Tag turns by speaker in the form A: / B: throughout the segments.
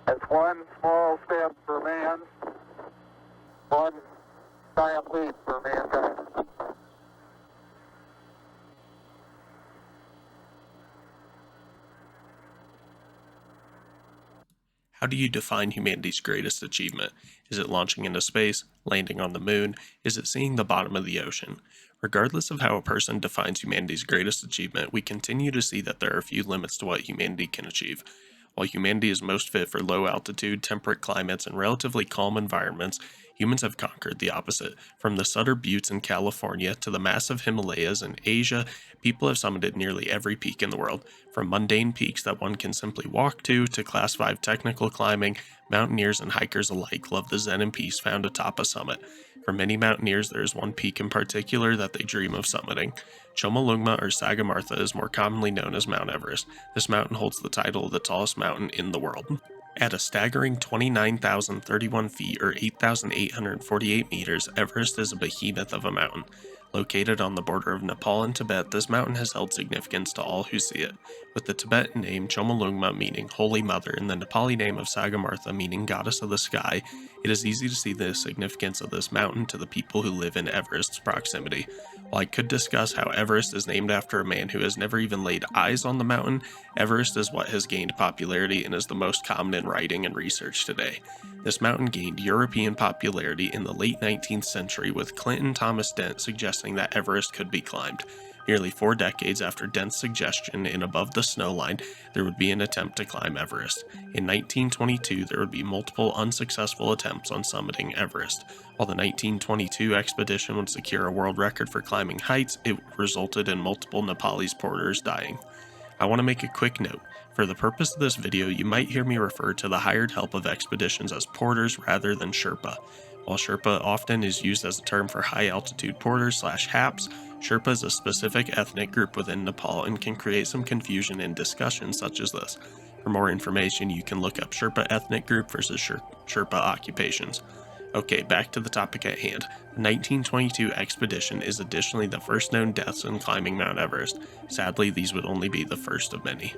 A: It's one small step for man, one giant leap for mankind.
B: How do you define humanity's greatest achievement? Is it launching into space, landing on the moon? Is it seeing the bottom of the ocean? Regardless of how a person defines humanity's greatest achievement, we continue to see that there are few limits to what humanity can achieve. While humanity is most fit for low altitude, temperate climates, and relatively calm environments, humans have conquered the opposite. From the Sutter Buttes in California to the massive Himalayas in Asia, people have summited nearly every peak in the world. From mundane peaks that one can simply walk to Class 5 technical climbing, mountaineers and hikers alike love the zen and peace found atop a summit. For many mountaineers, there is one peak in particular that they dream of summiting. Chomolungma or Sagarmatha is more commonly known as Mount Everest. This mountain holds the title of the tallest mountain in the world. At a staggering 29,031 feet or 8,848 meters, Everest is a behemoth of a mountain. Located on the border of Nepal and Tibet, this mountain has held significance to all who see it. With the Tibetan name Chomolungma meaning Holy Mother and the Nepali name of Sagarmatha meaning Goddess of the Sky, it is easy to see the significance of this mountain to the people who live in Everest's proximity. While I could discuss how Everest is named after a man who has never even laid eyes on the mountain, Everest is what has gained popularity and is the most common in writing and research today. This mountain gained European popularity in the late 19th century with Clinton Thomas Dent suggesting that Everest could be climbed. Nearly 4 decades after Dent's suggestion and above the snow line, there would be an attempt to climb Everest. In 1922, there would be multiple unsuccessful attempts on summiting Everest. While the 1922 expedition would secure a world record for climbing heights, it resulted in multiple Nepalese porters dying. I want to make a quick note. For the purpose of this video, you might hear me refer to the hired help of expeditions as porters rather than Sherpa. While Sherpa often is used as a term for high-altitude porters/HAPs, Sherpa is a specific ethnic group within Nepal and can create some confusion in discussions such as this. For more information, you can look up Sherpa ethnic group versus Sherpa occupations. Okay, back to the topic at hand. The 1922 expedition is additionally the first known deaths in climbing Mount Everest. Sadly, these would only be the first of many.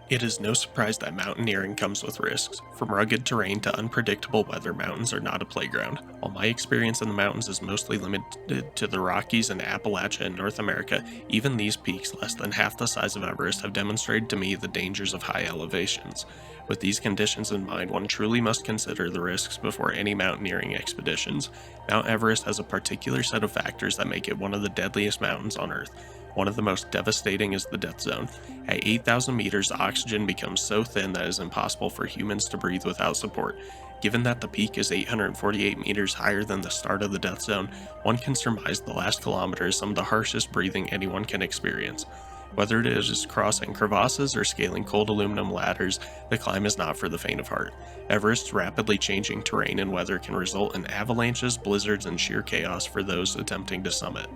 B: It is no surprise that mountaineering comes with risks. From rugged terrain to unpredictable weather, mountains are not a playground. While my experience in the mountains is mostly limited to the Rockies and Appalachia in North America, even these peaks, less than half the size of Everest, have demonstrated to me the dangers of high elevations. With these conditions in mind, one truly must consider the risks before any mountaineering expeditions. Mount Everest has a particular set of factors that make it one of the deadliest mountains on Earth. One of the most devastating is the death zone. At 8,000 meters, oxygen becomes so thin that it is impossible for humans to breathe without support. Given that the peak is 848 meters higher than the start of the death zone, one can surmise the last kilometer is some of the harshest breathing anyone can experience. Whether it is crossing crevasses or scaling cold aluminum ladders, the climb is not for the faint of heart. Everest's rapidly changing terrain and weather can result in avalanches, blizzards, and sheer chaos for those attempting to summit.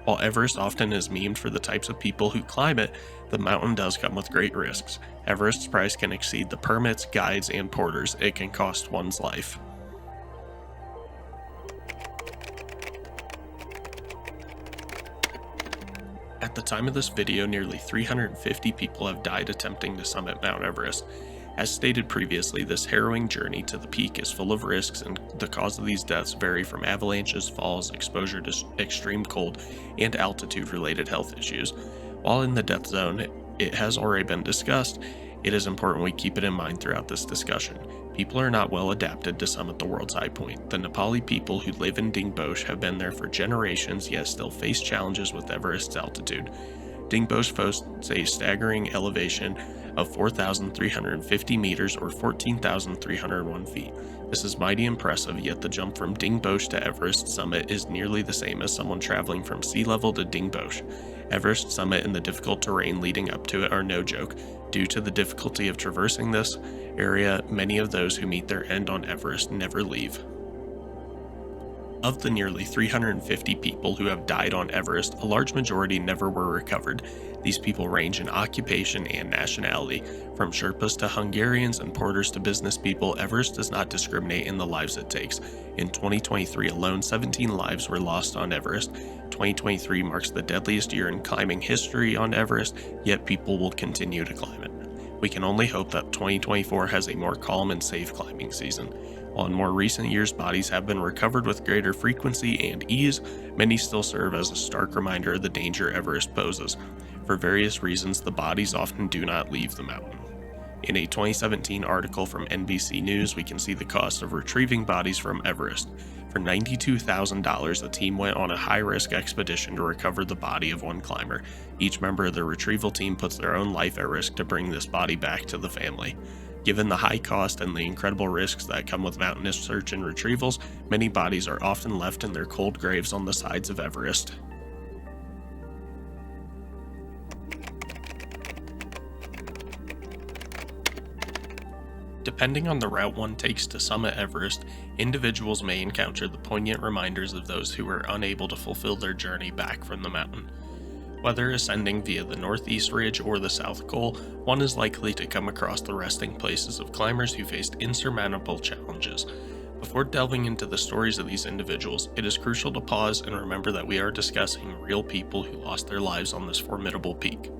B: While Everest often is memed for the types of people who climb it, the mountain does come with great risks. Everest's price can exceed the permits, guides, and porters. It can cost one's life. At the time of this video, nearly 350 people have died attempting to summit Mount Everest. As stated previously, this harrowing journey to the peak is full of risks, and the cause of these deaths vary from avalanches, falls, exposure to extreme cold, and altitude-related health issues. While in the death zone, it has already been discussed, it is important we keep it in mind throughout this discussion. People are not well adapted to summit the world's high point. The Nepali people who live in Dingboche have been there for generations, yet still face challenges with Everest's altitude. Dingboche boasts a staggering elevation of 4,350 meters or 14,301 feet. This is mighty impressive, yet the jump from Dingboche to Everest summit is nearly the same as someone traveling from sea level to Dingboche. Everest summit and the difficult terrain leading up to it are no joke. Due to the difficulty of traversing this area, many of those who meet their end on Everest never leave. Of the nearly 350 people who have died on Everest, a large majority never were recovered. These people range in occupation and nationality. From Sherpas to Hungarians and porters to business people, Everest does not discriminate in the lives it takes. In 2023 alone, 17 lives were lost on Everest. 2023 marks the deadliest year in climbing history on Everest, yet people will continue to climb it. We can only hope that 2024 has a more calm and safe climbing season. While in more recent years bodies have been recovered with greater frequency and ease, many still serve as a stark reminder of the danger Everest poses. For various reasons, the bodies often do not leave the mountain. In a 2017 article from NBC News, we can see the cost of retrieving bodies from Everest. For $92,000, a team went on a high-risk expedition to recover the body of one climber. Each member of the retrieval team puts their own life at risk to bring this body back to the family. Given the high cost and the incredible risks that come with mountainous search and retrievals, many bodies are often left in their cold graves on the sides of Everest. Depending on the route one takes to summit Everest, individuals may encounter the poignant reminders of those who were unable to fulfill their journey back from the mountain. Whether ascending via the northeast ridge or the south col, one is likely to come across the resting places of climbers who faced insurmountable challenges. Before delving into the stories of these individuals, it is crucial to pause and remember that we are discussing real people who lost their lives on this formidable peak.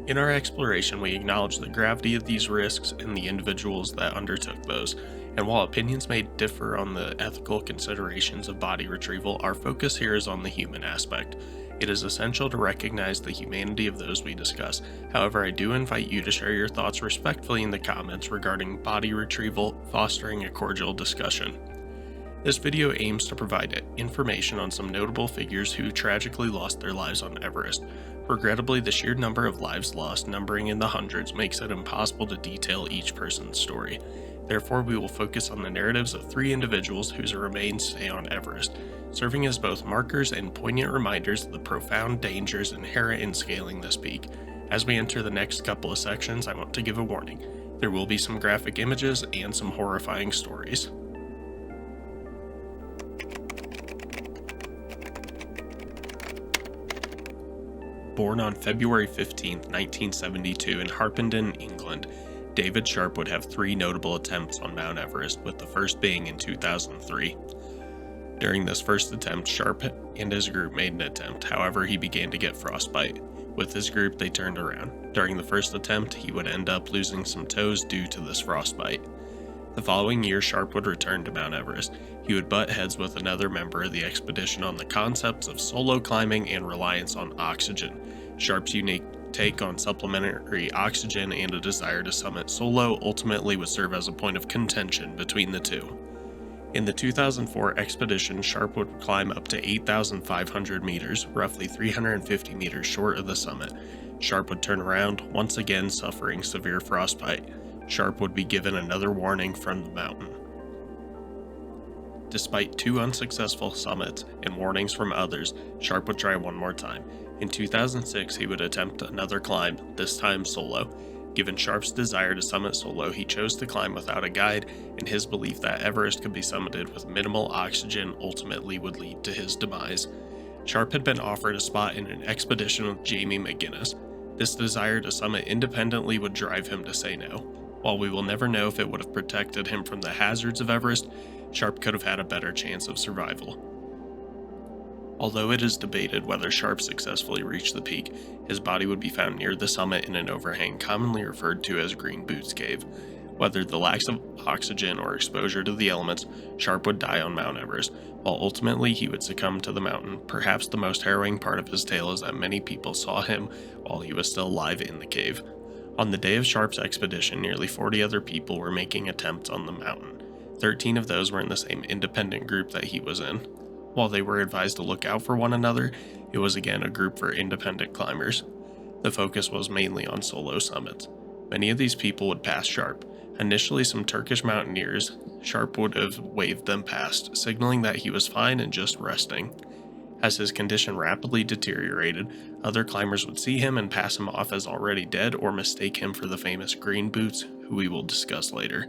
B: In our exploration, we acknowledge the gravity of these risks and the individuals that undertook those, and while opinions may differ on the ethical considerations of body retrieval, our focus here is on the human aspect. It is essential to recognize the humanity of those we discuss. However, I do invite you to share your thoughts respectfully in the comments regarding body retrieval, fostering a cordial discussion. This video aims to provide information on some notable figures who tragically lost their lives on Everest. Regrettably, the sheer number of lives lost, numbering in the hundreds, makes it impossible to detail each person's story. Therefore, we will focus on the narratives of 3 individuals whose remains stay on Everest, serving as both markers and poignant reminders of the profound dangers inherent in scaling this peak. As we enter the next couple of sections, I want to give a warning. There will be some graphic images and some horrifying stories. Born on February 15, 1972 in Harpenden, England, David Sharp would have 3 notable attempts on Mount Everest, with the first being in 2003. During this first attempt, Sharp and his group made an attempt, however he began to get frostbite. With his group, they turned around. During the first attempt, he would end up losing some toes due to this frostbite. The following year, Sharp would return to Mount Everest. He would butt heads with another member of the expedition on the concepts of solo climbing and reliance on oxygen. Sharp's unique take on supplementary oxygen and a desire to summit solo ultimately would serve as a point of contention between the two. In the 2004 expedition, Sharp would climb up to 8,500 meters, roughly 350 meters short of the summit. Sharp would turn around, once again suffering severe frostbite. Sharp would be given another warning from the mountain. Despite 2 unsuccessful summits and warnings from others, Sharp would try one more time. In 2006, he would attempt another climb, this time solo. Given Sharp's desire to summit solo, he chose to climb without a guide, and his belief that Everest could be summited with minimal oxygen ultimately would lead to his demise. Sharp had been offered a spot in an expedition with Jamie McGinnis. This desire to summit independently would drive him to say no. While we will never know if it would have protected him from the hazards of Everest, Sharp could have had a better chance of survival. Although it is debated whether Sharp successfully reached the peak, his body would be found near the summit in an overhang commonly referred to as Green Boots Cave. Whether the lack of oxygen or exposure to the elements, Sharp would die on Mount Everest, while ultimately he would succumb to the mountain. Perhaps the most harrowing part of his tale is that many people saw him while he was still alive in the cave. On the day of Sharp's expedition, nearly 40 other people were making attempts on the mountain. 13 of those were in the same independent group that he was in. While they were advised to look out for one another, it was again a group for independent climbers. The focus was mainly on solo summits. Many of these people would pass Sharp. Initially, some Turkish mountaineers, Sharp would have waved them past, signaling that he was fine and just resting. As his condition rapidly deteriorated, other climbers would see him and pass him off as already dead or mistake him for the famous Green Boots, who we will discuss later.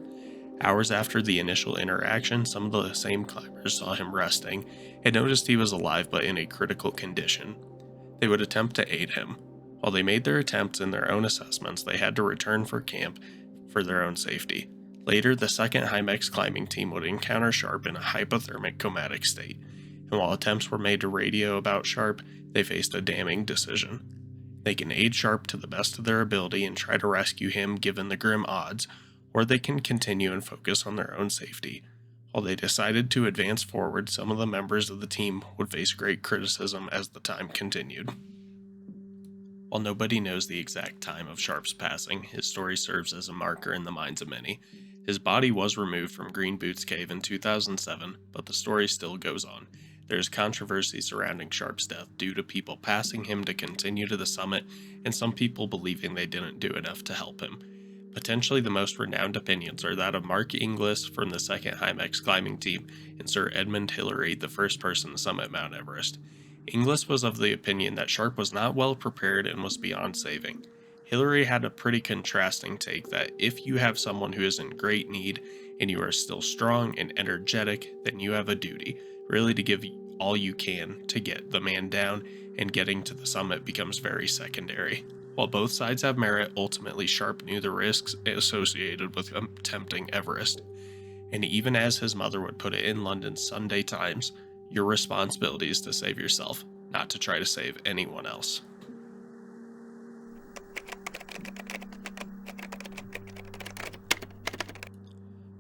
B: Hours after the initial interaction, some of the same climbers saw him resting and noticed he was alive but in a critical condition. They would attempt to aid him. While they made their attempts and their own assessments, they had to return for camp for their own safety. Later, the second Hymex climbing team would encounter Sharp in a hypothermic comatic state, and while attempts were made to radio about Sharp, they faced a damning decision. They can aid Sharp to the best of their ability and try to rescue him given the grim odds, or they can continue and focus on their own safety. While they decided to advance forward, some of the members of the team would face great criticism as the time continued. While nobody knows the exact time of Sharp's passing, his story serves as a marker in the minds of many. His body was removed from Green Boots Cave in 2007, but the story still goes on. There is controversy surrounding Sharp's death due to people passing him to continue to the summit, and some people believing they didn't do enough to help him. Potentially the most renowned opinions are that of Mark Inglis from the 2nd Hymex climbing team and Sir Edmund Hillary, the first person to summit Mount Everest. Inglis was of the opinion that Sharp was not well prepared and was beyond saving. Hillary had a pretty contrasting take that if you have someone who is in great need and you are still strong and energetic, then you have a duty, really to give all you can to get the man down, and getting to the summit becomes very secondary. While both sides have merit, ultimately Sharp knew the risks associated with attempting Everest. And even as his mother would put it in London's Sunday Times, your responsibility is to save yourself, not to try to save anyone else.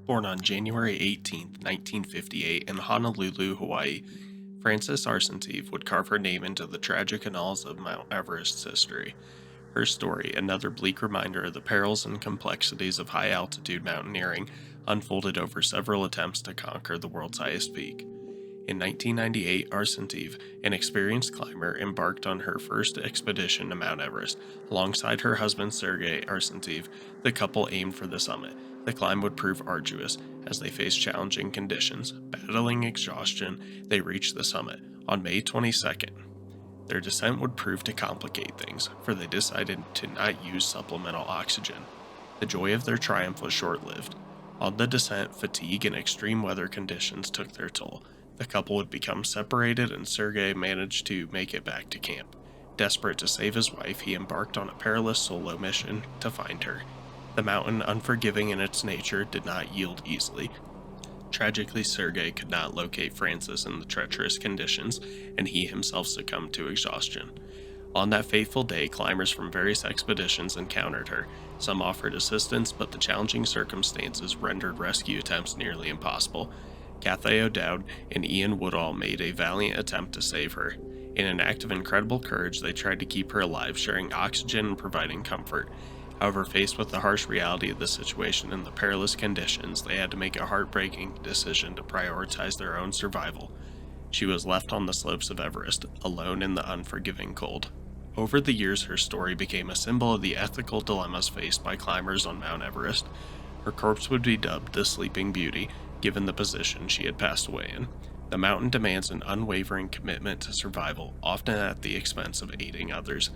B: Born on January 18, 1958 in Honolulu, Hawaii, Francis Arsen would carve her name into the tragic annals of Mount Everest's history. Her story, another bleak reminder of the perils and complexities of high-altitude mountaineering, unfolded over several attempts to conquer the world's highest peak. In 1998, Arsen, an experienced climber, embarked on her first expedition to Mount Everest. Alongside her husband Sergei Arsen, the couple aimed for the summit. The climb would prove arduous, as they faced challenging conditions. Battling exhaustion, they reached the summit on May 22nd. Their descent would prove to complicate things, for they decided to not use supplemental oxygen. The joy of their triumph was short-lived. On the descent, fatigue and extreme weather conditions took their toll. The couple would become separated, and Sergei managed to make it back to camp. Desperate to save his wife, he embarked on a perilous solo mission to find her. The mountain, unforgiving in its nature, did not yield easily. Tragically, Sergei could not locate Francis in the treacherous conditions, and he himself succumbed to exhaustion. On that fateful day, climbers from various expeditions encountered her. Some offered assistance, but the challenging circumstances rendered rescue attempts nearly impossible. Cathay O'Dowd and Ian Woodall made a valiant attempt to save her. In an act of incredible courage, they tried to keep her alive, sharing oxygen and providing comfort. However, faced with the harsh reality of the situation and the perilous conditions, they had to make a heartbreaking decision to prioritize their own survival. She was left on the slopes of Everest, alone in the unforgiving cold. Over the years, her story became a symbol of the ethical dilemmas faced by climbers on Mount Everest. Her corpse would be dubbed the Sleeping Beauty, given the position she had passed away in. The mountain demands an unwavering commitment to survival, often at the expense of aiding others.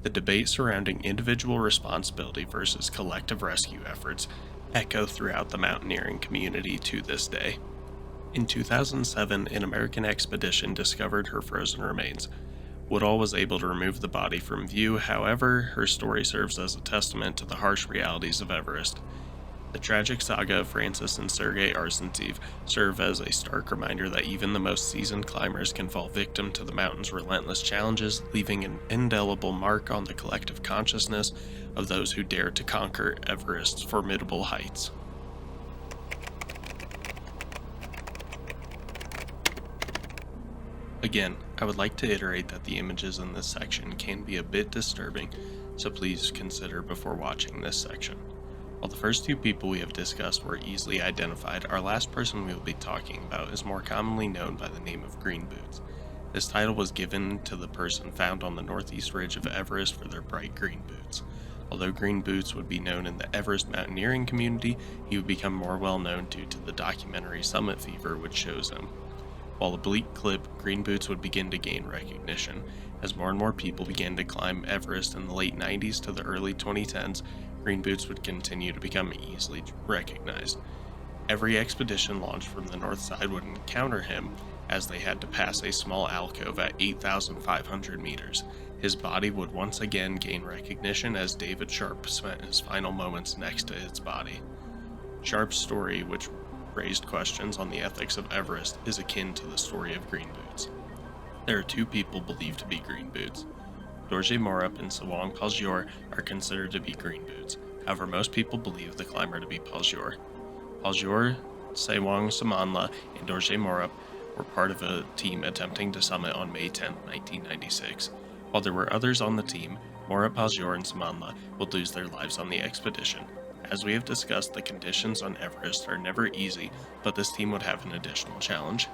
B: The debate surrounding individual responsibility versus collective rescue efforts echo throughout the mountaineering community to this day. In 2007, an American expedition discovered her frozen remains. Woodall was able to remove the body from view, however, her story serves as a testament to the harsh realities of Everest. The tragic saga of Francis and Sergei Arsen serve as a stark reminder that even the most seasoned climbers can fall victim to the mountain's relentless challenges, leaving an indelible mark on the collective consciousness of those who dare to conquer Everest's formidable heights. Again, I would like to iterate that the images in this section can be a bit disturbing, so please consider before watching this section. While the first two people we have discussed were easily identified, our last person we will be talking about is more commonly known by the name of Green Boots. This title was given to the person found on the northeast ridge of Everest for their bright green boots. Although Green Boots would be known in the Everest mountaineering community, he would become more well known due to the documentary Summit Fever, which shows him. While a bleak clip, Green Boots would begin to gain recognition. As more and more people began to climb Everest in the late 90s to the early 2010s, Green Boots would continue to become easily recognized. Every expedition launched from the north side would encounter him, as they had to pass a small alcove at 8,500 meters. His body would once again gain recognition as David Sharp spent his final moments next to its body. Sharp's story, which raised questions on the ethics of Everest, is akin to the story of Green Boots. There are two people believed to be Green Boots. Dorje Morup and Sewang Paljor are considered to be green boots. However, most people believe the climber to be Paljor. Paljor, Sewang Samanla, and Dorje Morup were part of a team attempting to summit on May 10, 1996. While there were others on the team, Morup, Paljor, and Samanla would lose their lives on the expedition. As we have discussed, the conditions on Everest are never easy, but this team would have an additional challenge.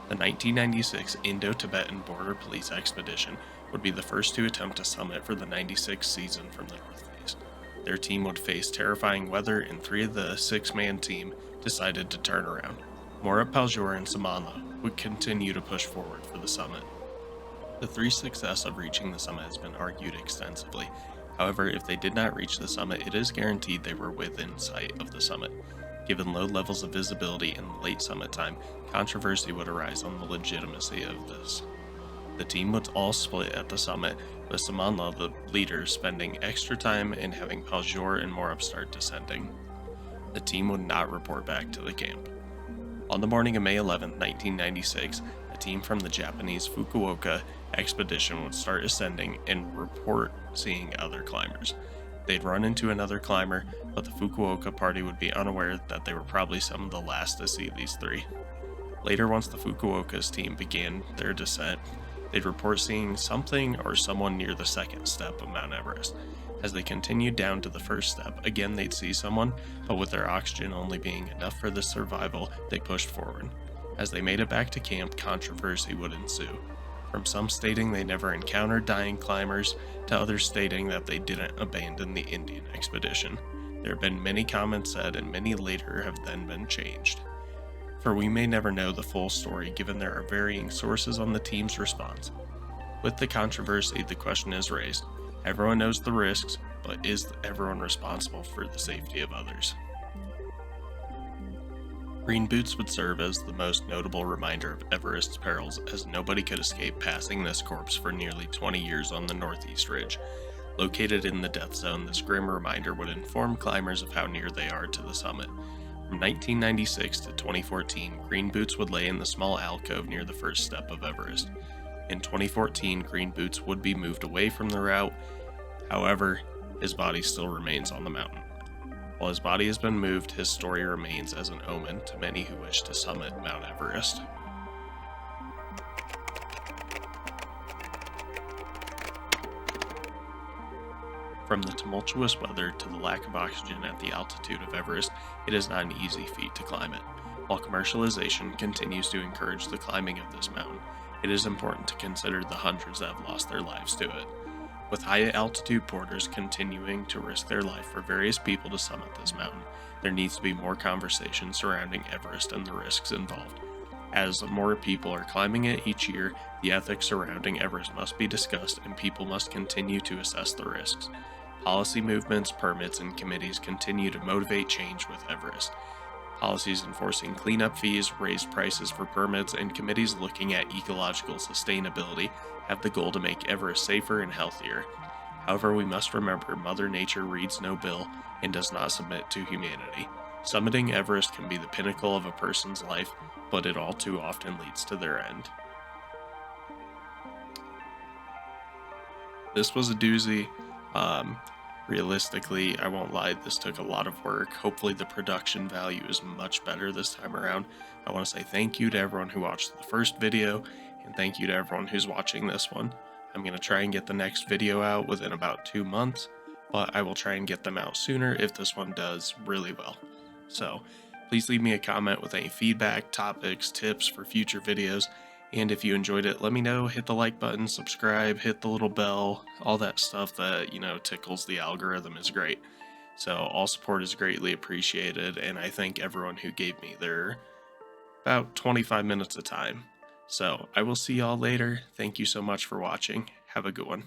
B: The 1996 Indo-Tibetan Border Police Expedition would be the first to attempt to summit for the 96 season from the North Face. Their team would face terrifying weather, and 3 of the 6-man team decided to turn around. Morup, Paljor, and Samanla would continue to push forward for the summit. The 3's success of reaching the summit has been argued extensively. However, if they did not reach the summit, it is guaranteed they were within sight of the summit. Given low levels of visibility in the late summit time, controversy would arise on the legitimacy of this. The team would all split at the summit, with Samanla, the leader, spending extra time and having Paljor and Morup start descending. The team would not report back to the camp. On the morning of May 11, 1996, a team from the Japanese Fukuoka expedition would start ascending and report seeing other climbers. They'd run into another climber, but the Fukuoka party would be unaware that they were probably some of the last to see these 3. Later, once the Fukuoka's team began their descent, they'd report seeing something or someone near the second step of Mount Everest. As they continued down to the first step, again they'd see someone, but with their oxygen only being enough for the survival, they pushed forward. As they made it back to camp, controversy would ensue. From some stating they never encountered dying climbers, to others stating that they didn't abandon the Indian expedition. There have been many comments said, and many later have then been changed. For we may never know the full story, given there are varying sources on the team's response. With the controversy, the question is raised. Everyone knows the risks, but is everyone responsible for the safety of others? Green boots would serve as the most notable reminder of Everest's perils, as nobody could escape passing this corpse for nearly 20 years on the northeast ridge. Located in the death zone, this grim reminder would inform climbers of how near they are to the summit. From 1996 to 2014, Green Boots would lay in the small alcove near the first step of Everest. In 2014, Green Boots would be moved away from the route. However, his body still remains on the mountain. While his body has been moved, his story remains as an omen to many who wish to summit Mount Everest. From the tumultuous weather to the lack of oxygen at the altitude of Everest, it is not an easy feat to climb it. While commercialization continues to encourage the climbing of this mountain, it is important to consider the hundreds that have lost their lives to it. With high-altitude porters continuing to risk their life for various people to summit this mountain, there needs to be more conversation surrounding Everest and the risks involved. As more people are climbing it each year, the ethics surrounding Everest must be discussed and people must continue to assess the risks. Policy movements, permits, and committees continue to motivate change with Everest. Policies enforcing cleanup fees, raised prices for permits, and committees looking at ecological sustainability have the goal to make Everest safer and healthier. However, we must remember Mother Nature reads no bill and does not submit to humanity. Summiting Everest can be the pinnacle of a person's life, but it all too often leads to their end. This was a doozy. Realistically, I won't lie, this took a lot of work. Hopefully the production value is much better this time around. I want to say thank you to everyone who watched the first video, and thank you to everyone who's watching this one. I'm going to try and get the next video out within about 2 months, but I will try and get them out sooner if this one does really well. So, please leave me a comment with any feedback, topics, tips for future videos. And if you enjoyed it, let me know, hit the like button, subscribe, hit the little bell, all that stuff that, tickles the algorithm is great. So all support is greatly appreciated, and I thank everyone who gave me their about 25 minutes of time. So I will see y'all later. Thank you so much for watching. Have a good one.